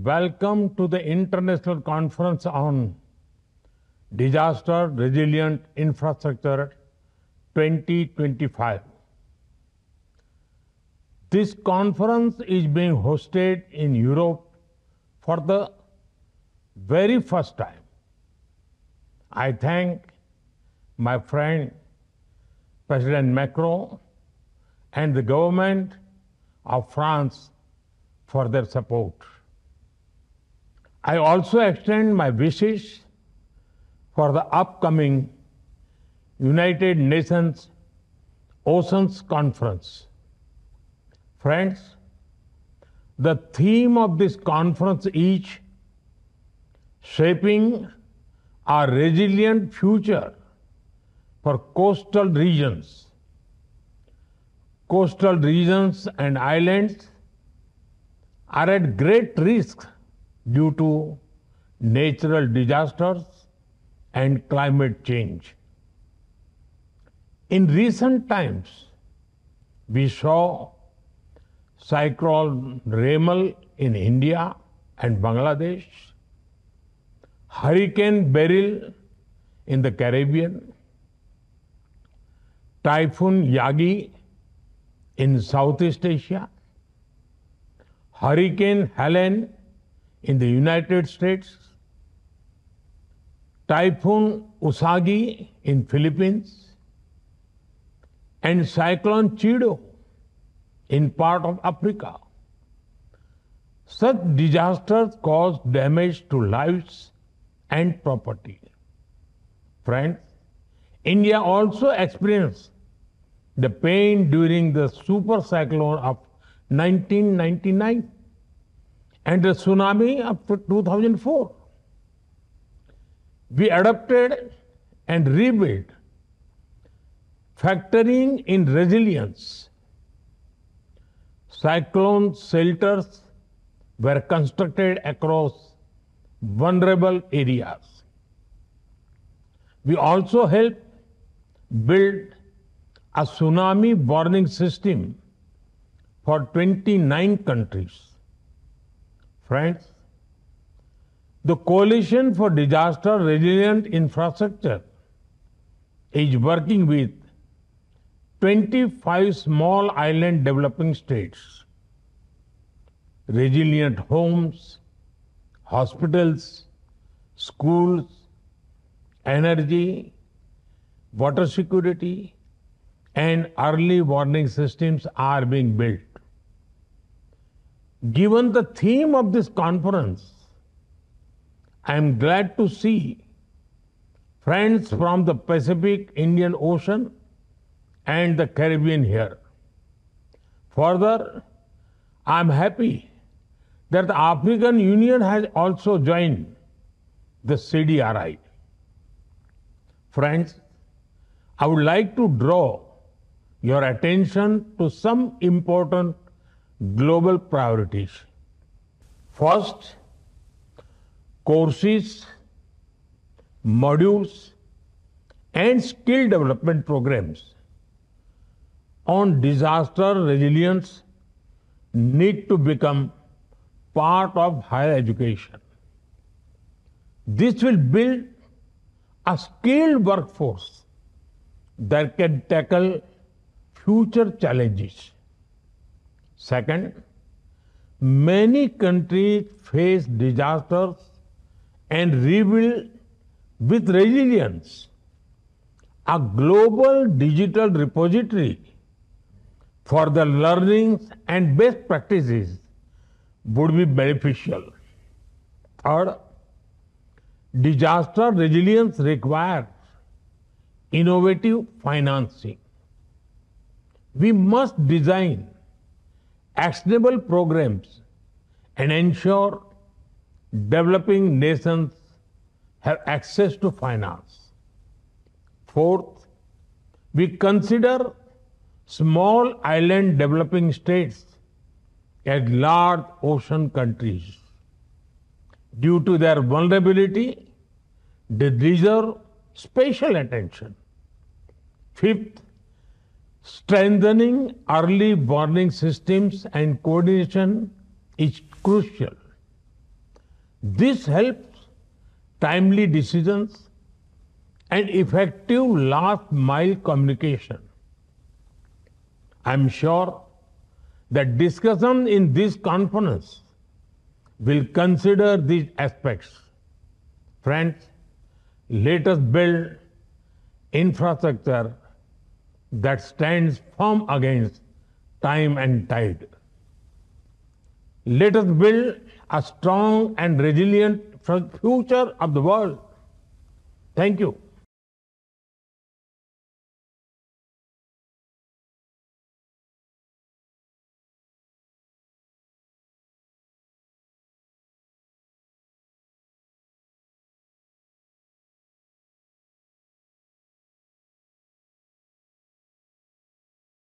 Welcome to the International Conference on Disaster Resilient Infrastructure 2025. This conference is being hosted in Europe for the very first time. I thank my friend President Macron and the government of France for their support. I also extend my wishes for the upcoming United Nations Oceans Conference. Friends, the theme of this conference is shaping a resilient future for coastal regions. Coastal regions and islands are at great risk due to natural disasters and climate change. In recent times, we saw Cyclone Remal in India and Bangladesh, Hurricane Beryl in the Caribbean, Typhoon Yagi in Southeast Asia, Hurricane Helene in the United States, Typhoon Usagi in Philippines, and Cyclone Chido in part of Africa. Such disasters cause damage to lives and property. Friends, India also experienced the pain during the super cyclone of 1999 and the tsunami of 2004. We adapted and rebuilt, factoring in resilience. Cyclone shelters were constructed across vulnerable areas. We also helped build a tsunami warning system for 29 countries. Friends, the Coalition for Disaster Resilient Infrastructure is working with 25 small island developing states. Resilient homes, hospitals, schools, energy, water security, and early warning systems are being built. Given the theme of this conference, I am glad to see friends from the Pacific, Indian Ocean, and the Caribbean here. Further, I am happy that the African Union has also joined the CDRI. Friends, I would like to draw your attention to some important global priorities. First, courses, modules, and skill development programs on disaster resilience need to become part of higher education. This will build a skilled workforce that can tackle future challenges. Second, many countries face disasters and rebuild with resilience. A global digital repository for the learnings and best practices would be beneficial. Third, disaster resilience requires innovative financing. We must design actionable programs and ensure developing nations have access to finance. Fourth, we consider small island developing states as large ocean countries. Due to their vulnerability, they deserve special attention. Fifth, strengthening early warning systems and coordination is crucial. This helps timely decisions and effective last mile communication. I'm sure that discussion in this conference will consider these aspects. Friends, let us build infrastructure that stands firm against time and tide. Let us build a strong and resilient future of the world. Thank you.